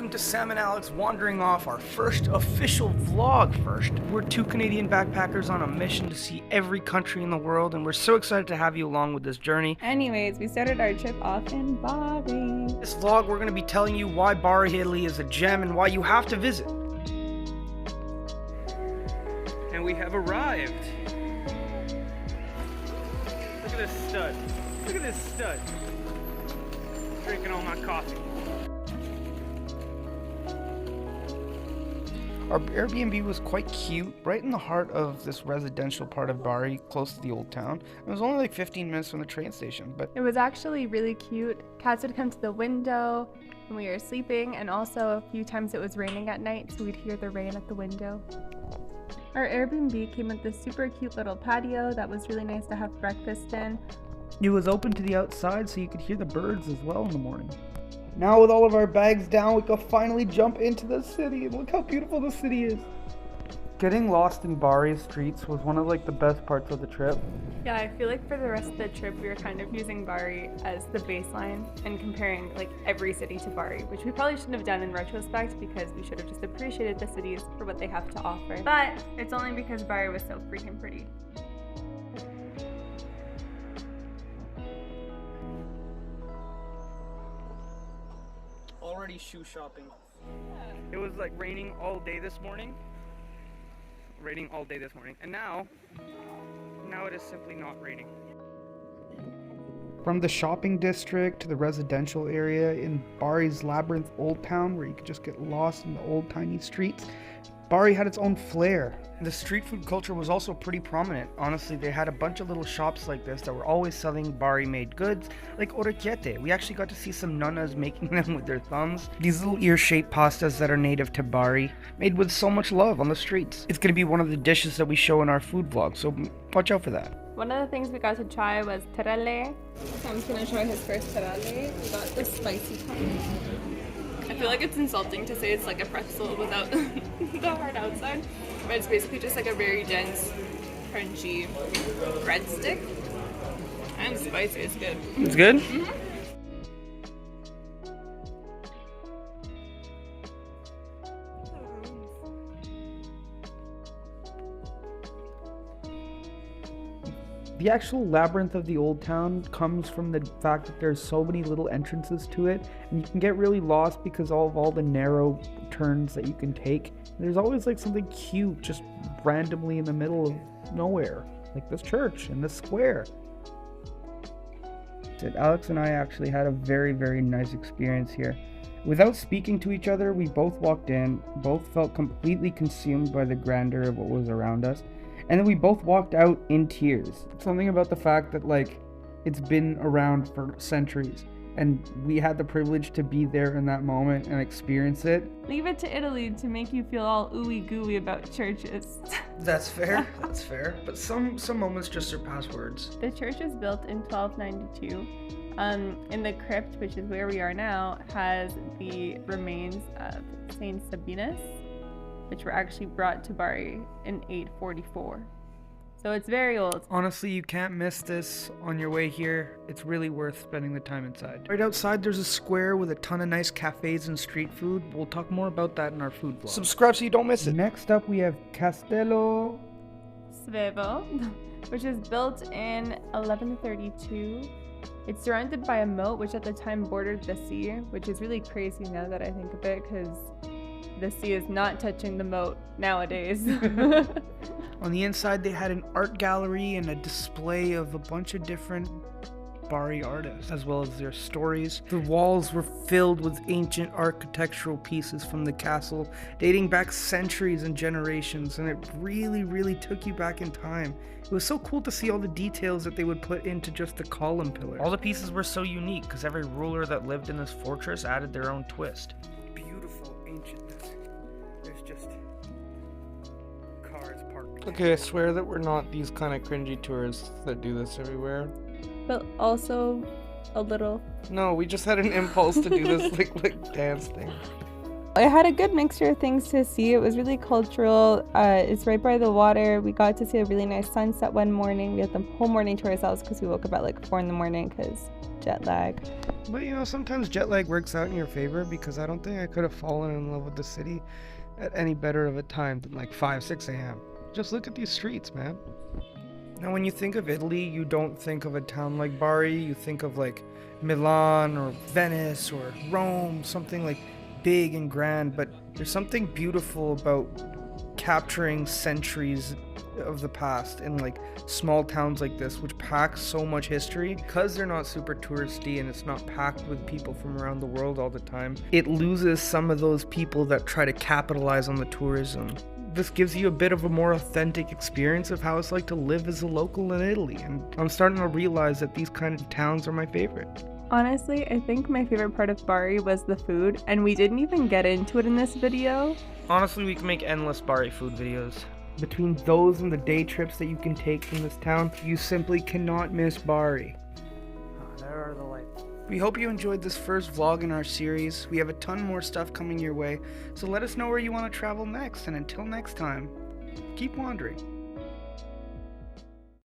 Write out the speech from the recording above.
welcome to Sam and Alex wandering off our first official vlog first. We're two Canadian backpackers on a mission to see every country in the world, and we're so excited to have you along with this journey. Anyways, we started our trip off in Bari. This vlog, we're going to be telling you why Bari, Italy is a gem and why you have to visit. And we have arrived. Look at this stud. Look at this stud. Drinking all my coffee. Our Airbnb was quite cute, right in the heart of this residential part of Bari, close to the old town. It was only like 15 minutes from the train station, but it was actually really cute. Cats would come to the window when we were sleeping, and also a few times it was raining at night, so we'd hear the rain at the window. Our Airbnb came with this super cute little patio that was really nice to have breakfast in. It was open to the outside so you could hear the birds as well in the morning. Now with all of our bags down, we can finally jump into the city, and look how beautiful the city is. Getting lost in Bari's streets was one of the best parts of the trip. Yeah, I feel like for the rest of the trip we were kind of using Bari as the baseline and comparing every city to Bari, which we probably shouldn't have done in retrospect because we should have just appreciated the cities for what they have to offer. But it's only because Bari was so freaking pretty. Already shoe shopping. It was raining all day this morning. And now it is simply not raining. From the shopping district to the residential area in Bari's labyrinth old town, where you could just get lost in the old tiny streets, Bari had its own flair. The street food culture was also pretty prominent. Honestly, they had a bunch of little shops like this that were always selling Bari-made goods, like orecchiette. We actually got to see some nonnas making them with their thumbs. These little ear-shaped pastas that are native to Bari, made with so much love on the streets. It's going to be one of the dishes that we show in our food vlog, so watch out for that. One of the things we got to try was terele. Sam's gonna try his first terele. We got the spicy kind. I feel like it's insulting to say it's like a pretzel without the hard outside, but it's basically just like a very dense, crunchy breadstick. And spicy, it's good. It's good? Mm-hmm. The actual labyrinth of the old town comes from the fact that there's so many little entrances to it, and you can get really lost because of all the narrow turns that you can take. And there's always something cute just randomly in the middle of nowhere, like this church and this square. Alex and I actually had a very, very nice experience here. Without speaking to each other, we both walked in, both felt completely consumed by the grandeur of what was around us. And then we both walked out in tears. Something about the fact that it's been around for centuries, and we had the privilege to be there in that moment and experience it. Leave it to Italy to make you feel all ooey gooey about churches. That's fair. That's fair. But some moments just surpass words. The church was built in 1292. In the crypt, which is where we are now, has the remains of Saint Sabinus, which were actually brought to Bari in 844. So it's very old. Honestly, you can't miss this on your way here. It's really worth spending the time inside. Right outside, there's a square with a ton of nice cafes and street food. We'll talk more about that in our food vlog. Subscribe so you don't miss it. Next up, we have Castello Svevo, which was built in 1132. It's surrounded by a moat, which at the time bordered the sea, which is really crazy now that I think of it, because the sea is not touching the moat nowadays. On the inside, they had an art gallery and a display of a bunch of different Bari artists, as well as their stories. The walls were filled with ancient architectural pieces from the castle, dating back centuries and generations, and it really, really took you back in time. It was so cool to see all the details that they would put into just the column pillars. All the pieces were so unique, because every ruler that lived in this fortress added their own twist. Beautiful ancientness. There's just cars parked. Okay, I swear that we're not these kind of cringy tourists that do this everywhere. But also a little. No, we just had an impulse to do this dance thing. I had a good mixture of things to see. It was really cultural. It's right by the water. We got to see a really nice sunset one morning. We had the whole morning to ourselves because we woke up at 4 in the morning because jet lag. But you know, sometimes jet lag works out in your favor, because I don't think I could have fallen in love with the city at any better of a time than like 5, 6 a.m. Just look at these streets, man. Now, when you think of Italy, you don't think of a town like Bari. You think of like Milan or Venice or Rome, something like big and grand. But there's something beautiful about capturing centuries of the past in like small towns like this, which pack so much history. Because they're not super touristy and it's not packed with people from around the world all the time, it loses some of those people that try to capitalize on the tourism. This gives you a bit of a more authentic experience of how it's like to live as a local in Italy, and I'm starting to realize that these kind of towns are my favorite. Honestly, I think my favorite part of Bari was the food, and we didn't even get into it in this video. Honestly, we can make endless Bari food videos. Between those and the day trips that you can take from this town, you simply cannot miss Bari. There are the lights. We hope you enjoyed this first vlog in our series. We have a ton more stuff coming your way, so let us know where you want to travel next, and until next time, keep wandering.